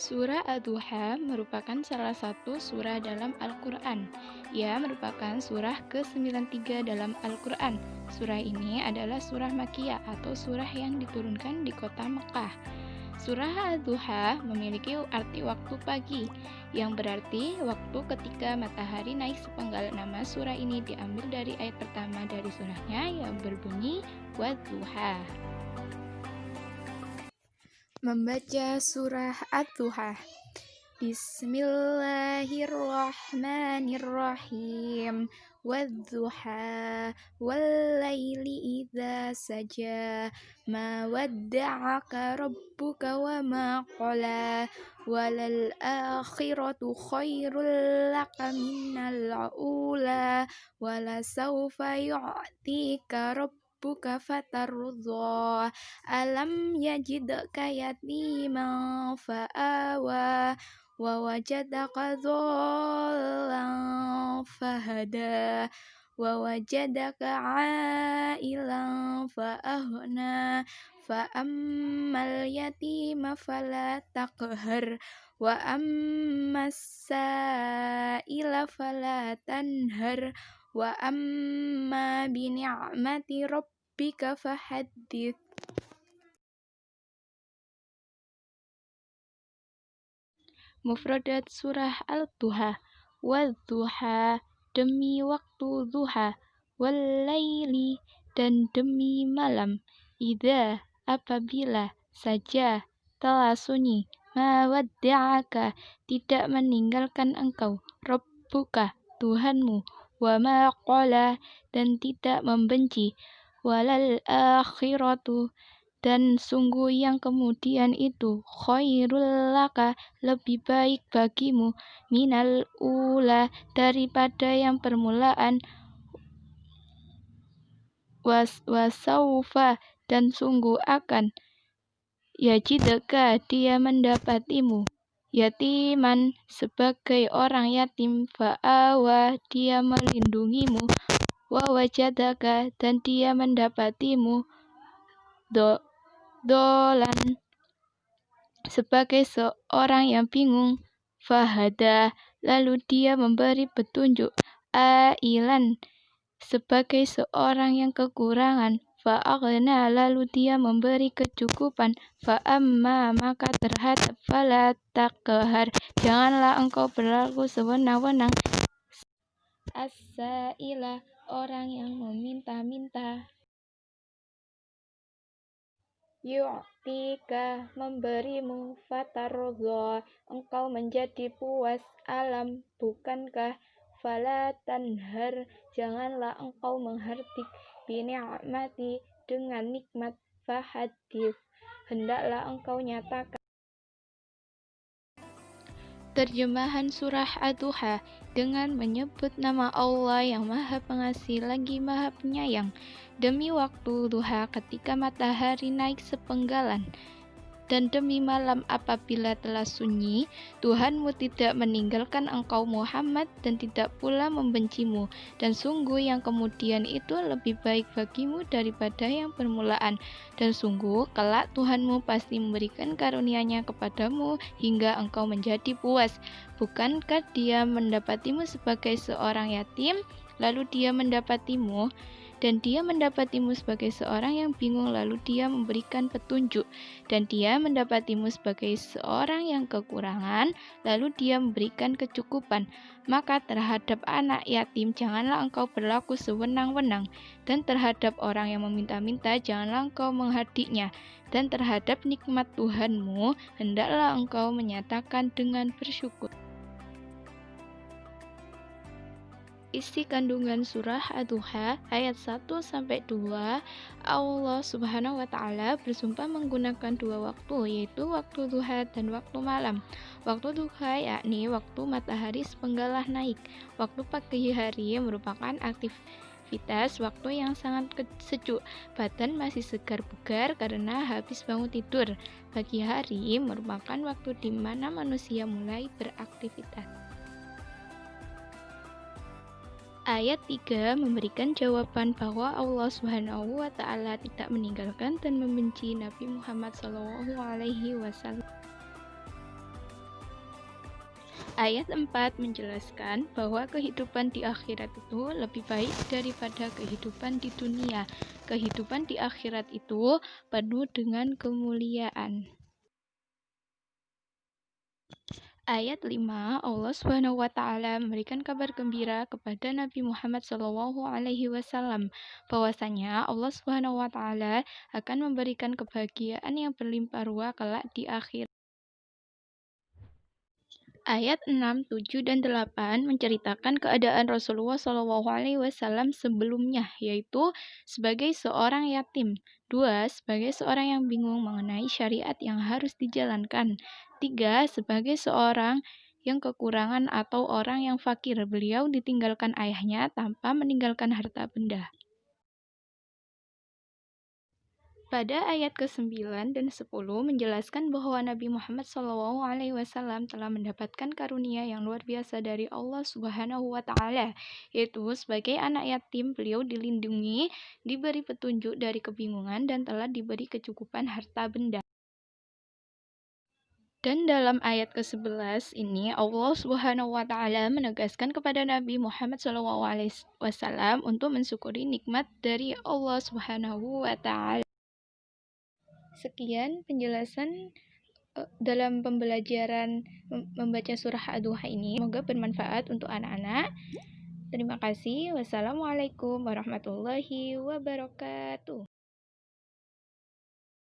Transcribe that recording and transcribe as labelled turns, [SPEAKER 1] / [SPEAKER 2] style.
[SPEAKER 1] Surah Ad-Duha merupakan salah satu surah dalam Al-Quran. Ia merupakan surah ke-93 dalam Al-Quran. Surah ini adalah surah Makkiyah atau surah yang diturunkan di kota Mekah. Surah Ad-Duha memiliki arti waktu pagi, yang berarti waktu ketika matahari naik sepenggal. Nama surah ini diambil dari ayat pertama dari surahnya yang berbunyi Wad-Duha. Membaca surah Ad-Duha. Bismillahirrahmanirrahim. Wad-duha wal-laili idza saja. Ma wadda'aka rabbuka wa ma qala. Walal akhiratu khairul laka minal ula. Wala sawfa yu'tika rabbuka fatarudha. Alam yajidka yatiman fa'awa wa wajadaka dhallan fahada wa wajadaka ailan fa'aghna fa'ammal yatima fala taqhar wa ammas sa'ila fala tanhar wa amma bi ni'mati rabbika fahaddits. Mufradat surah Al-Duha. Wad-duha, demi waktu duha. Wal-laili, dan demi malam. Idza, apabila. Saja, telah sunyi. Ma wadda'aka, tidak meninggalkan engkau. Rabbuka, Tuhanmu. Wa ma qala, dan tidak membenci. Walal akhiratu, dan sungguh yang kemudian itu khairul laka, lebih baik bagimu, minal ula, daripada yang permulaan, wasaufa, dan sungguh akan yajidka, dia mendapatimu, yatiman, sebagai orang yatim, fa'awa, dia melindungimu, wa wajadaka, dan dia mendapatimu, dolan, sebagai seorang yang bingung, fahada, lalu dia memberi petunjuk, ailan, sebagai seorang yang kekurangan, fa'aghna, lalu dia memberi kecukupan, fa'amma, maka terhadap fala taqhar, janganlah engkau berlaku sewenang-wenang, as-sa'ila, orang yang meminta-minta, yu'tika, memberimu, fatarudha, engkau menjadi puas, alam, bukankah, fala tanhar, janganlah engkau menghardik, bini'mati, dengan nikmat, fahadits, hendaklah engkau nyatakan. Terjemahan surah Ad-Duha dengan menyebut nama Allah yang Maha Pengasih lagi Maha Penyayang. Demi waktu duha ketika matahari naik sepenggalan, dan demi malam apabila telah sunyi, Tuhanmu tidak meninggalkan engkau Muhammad dan tidak pula membencimu, dan sungguh yang kemudian itu lebih baik bagimu daripada yang permulaan, dan sungguh kelak Tuhanmu pasti memberikan karunia-Nya kepadamu hingga engkau menjadi puas. Bukankah dia mendapatimu sebagai seorang yatim, lalu dia mendapatimu, dan dia mendapatimu sebagai seorang yang bingung, lalu dia memberikan petunjuk, dan dia mendapatimu sebagai seorang yang kekurangan, lalu dia memberikan kecukupan. Maka terhadap anak yatim janganlah engkau berlaku sewenang-wenang, dan terhadap orang yang meminta-minta janganlah engkau menghardiknya, dan terhadap nikmat Tuhanmu hendaklah engkau menyatakan dengan bersyukur. Isi kandungan surah Ad-Duha ayat 1-2, Allah Subhanahu wa Ta'ala bersumpah menggunakan dua waktu, yaitu waktu duha dan waktu malam. Waktu duha yakni waktu matahari sepenggalah naik. Waktu pagi hari merupakan aktivitas waktu yang sangat sejuk, badan masih segar bugar karena habis bangun tidur. Pagi hari merupakan waktu di mana manusia mulai beraktivitas. Ayat 3 memberikan jawaban bahwa Allah Subhanahu wa Ta'ala tidak meninggalkan dan membenci Nabi Muhammad SAW. Ayat 4 menjelaskan bahwa kehidupan di akhirat itu lebih baik daripada kehidupan di dunia. Kehidupan di akhirat itu penuh dengan kemuliaan. Ayat 5, Allah Subhanahu wa taala memberikan kabar gembira kepada Nabi Muhammad SAW bahwasanya Allah Subhanahu wa taala akan memberikan kebahagiaan yang berlimpah ruah kelak di akhir. Ayat 6, 7, dan 8 menceritakan keadaan Rasulullah SAW sebelumnya, yaitu sebagai seorang yatim. 2. Sebagai seorang yang bingung mengenai syariat yang harus dijalankan. 3. Sebagai seorang yang kekurangan atau orang yang fakir. Beliau ditinggalkan ayahnya tanpa meninggalkan harta benda. Pada ayat ke-9 dan 10 menjelaskan bahwa Nabi Muhammad SAW telah mendapatkan karunia yang luar biasa dari Allah Subhanahu wa taala, yaitu sebagai anak yatim beliau dilindungi, diberi petunjuk dari kebingungan dan telah diberi kecukupan harta benda. Dan dalam ayat ke-11 ini Allah Subhanahu wa taala menegaskan kepada Nabi Muhammad SAW untuk mensyukuri nikmat dari Allah Subhanahu wa taala. Sekian penjelasan dalam pembelajaran membaca surah Ad-Duha ini. Semoga bermanfaat untuk anak-anak. Terima kasih. Wassalamualaikum warahmatullahi wabarakatuh.